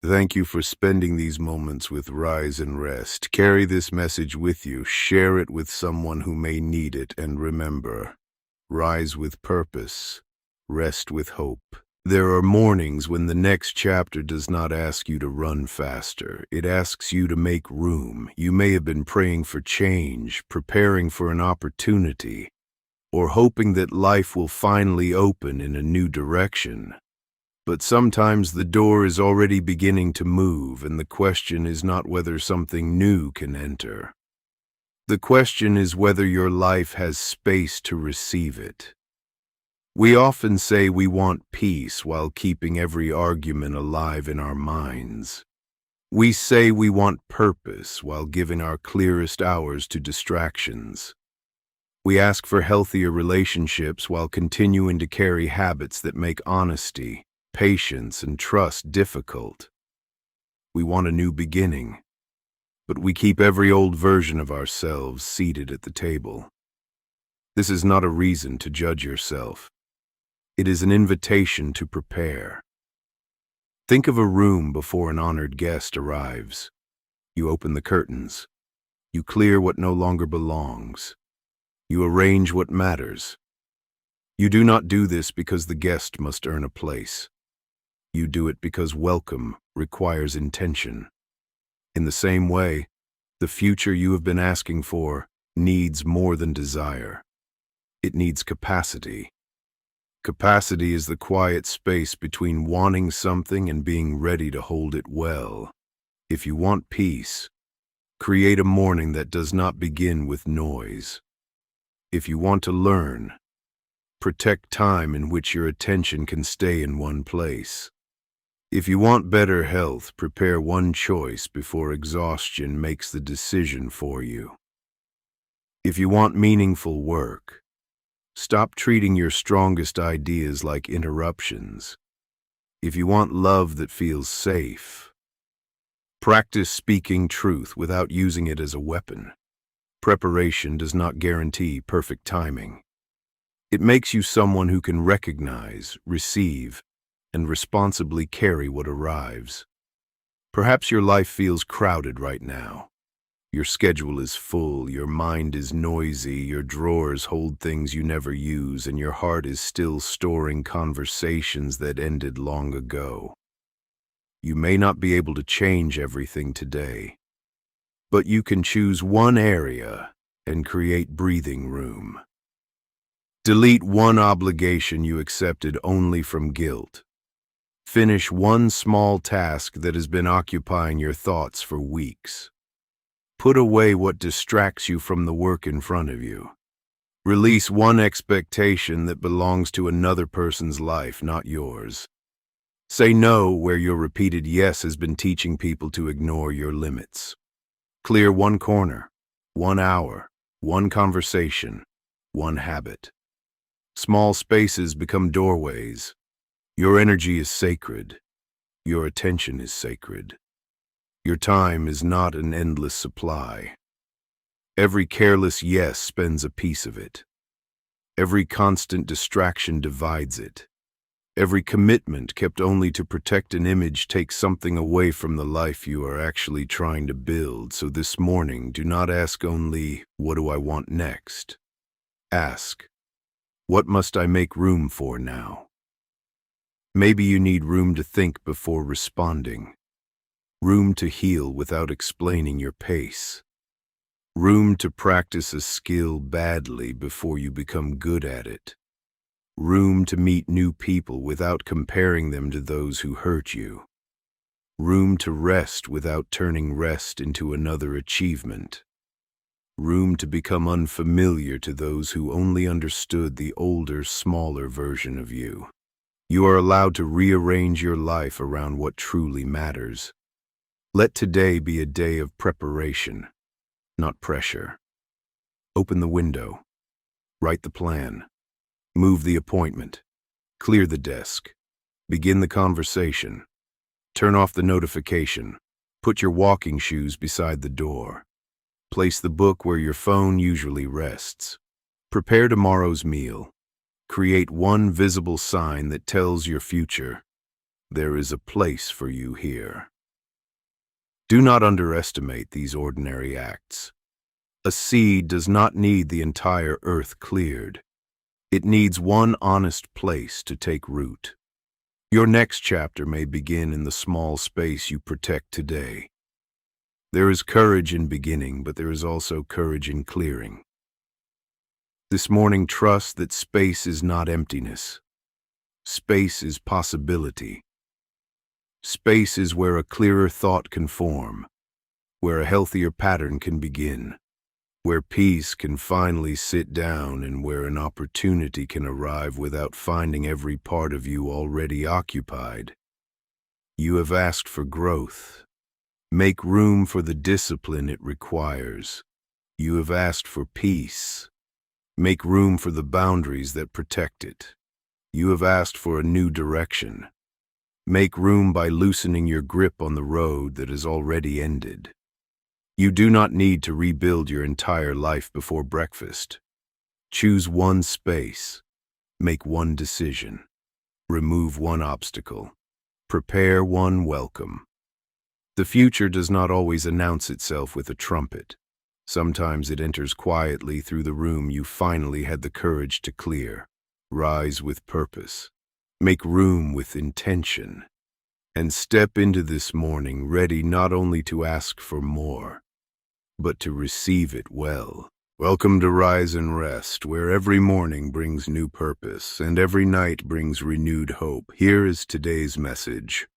Thank you for spending these moments with Rise and Rest. Carry this message with you, share it with someone who may need it, and remember, rise with purpose, rest with hope. There are mornings when the next chapter does not ask you to run faster. It asks you to make room. You may have been praying for change, preparing for an opportunity, or hoping that life will finally open in a new direction. But sometimes the door is already beginning to move, and the question is not whether something new can enter. The question is whether your life has space to receive it. We often say we want peace while keeping every argument alive in our minds. We say we want purpose while giving our clearest hours to distractions. We ask for healthier relationships while continuing to carry habits that make honesty, patience, and trust difficult. We want a new beginning, but we keep every old version of ourselves seated at the table. This is not a reason to judge yourself. It is an invitation to prepare. Think of a room before an honored guest arrives. You open the curtains. You clear what no longer belongs. You arrange what matters. You do not do this because the guest must earn a place. You do it because welcome requires intention. In the same way, the future you have been asking for needs more than desire. It needs capacity. Capacity is the quiet space between wanting something and being ready to hold it well. If you want peace, create a morning that does not begin with noise. If you want to learn, protect time in which your attention can stay in one place. If you want better health, prepare one choice before exhaustion makes the decision for you. If you want meaningful work, stop treating your strongest ideas like interruptions. If you want love that feels safe, practice speaking truth without using it as a weapon. Preparation does not guarantee perfect timing. It makes you someone who can recognize, receive, and responsibly carry what arrives. Perhaps your life feels crowded right now. Your schedule is full, your mind is noisy, your drawers hold things you never use, and your heart is still storing conversations that ended long ago. You may not be able to change everything today, but you can choose one area and create breathing room. Delete one obligation you accepted only from guilt. Finish one small task that has been occupying your thoughts for weeks. Put away what distracts you from the work in front of you. Release one expectation that belongs to another person's life, not yours. Say no where your repeated yes has been teaching people to ignore your limits. Clear one corner, 1 hour, one conversation, one habit. Small spaces become doorways. Your energy is sacred. Your attention is sacred. Your time is not an endless supply. Every careless yes spends a piece of it. Every constant distraction divides it. Every commitment kept only to protect an image takes something away from the life you are actually trying to build. So this morning, do not ask only, what do I want next? Ask, what must I make room for now? Maybe you need room to think before responding. Room to heal without explaining your pace. Room to practice a skill badly before you become good at it. Room to meet new people without comparing them to those who hurt you. Room to rest without turning rest into another achievement. Room to become unfamiliar to those who only understood the older, smaller version of you. You are allowed to rearrange your life around what truly matters. Let today be a day of preparation, not pressure. Open the window. Write the plan. Move the appointment. Clear the desk. Begin the conversation. Turn off the notification. Put your walking shoes beside the door. Place the book where your phone usually rests. Prepare tomorrow's meal. Create one visible sign that tells your future, there is a place for you here. Do not underestimate these ordinary acts. A seed does not need the entire earth cleared. It needs one honest place to take root. Your next chapter may begin in the small space you protect today. There is courage in beginning, but there is also courage in clearing. This morning, trust that space is not emptiness. Space is possibility. Space is where a clearer thought can form, where a healthier pattern can begin, where peace can finally sit down, and where an opportunity can arrive without finding every part of you already occupied. You have asked for growth. Make room for the discipline it requires. You have asked for peace. Make room for the boundaries that protect it. You have asked for a new direction. Make room by loosening your grip on the road that has already ended. You do not need to rebuild your entire life before breakfast. Choose one space. Make one decision. Remove one obstacle. Prepare one welcome. The future does not always announce itself with a trumpet. Sometimes it enters quietly through the room you finally had the courage to clear. Rise with purpose. Make room with intention. And step into this morning ready not only to ask for more, but to receive it well. Welcome to Rise and Rest, where every morning brings new purpose and every night brings renewed hope. Here is today's message.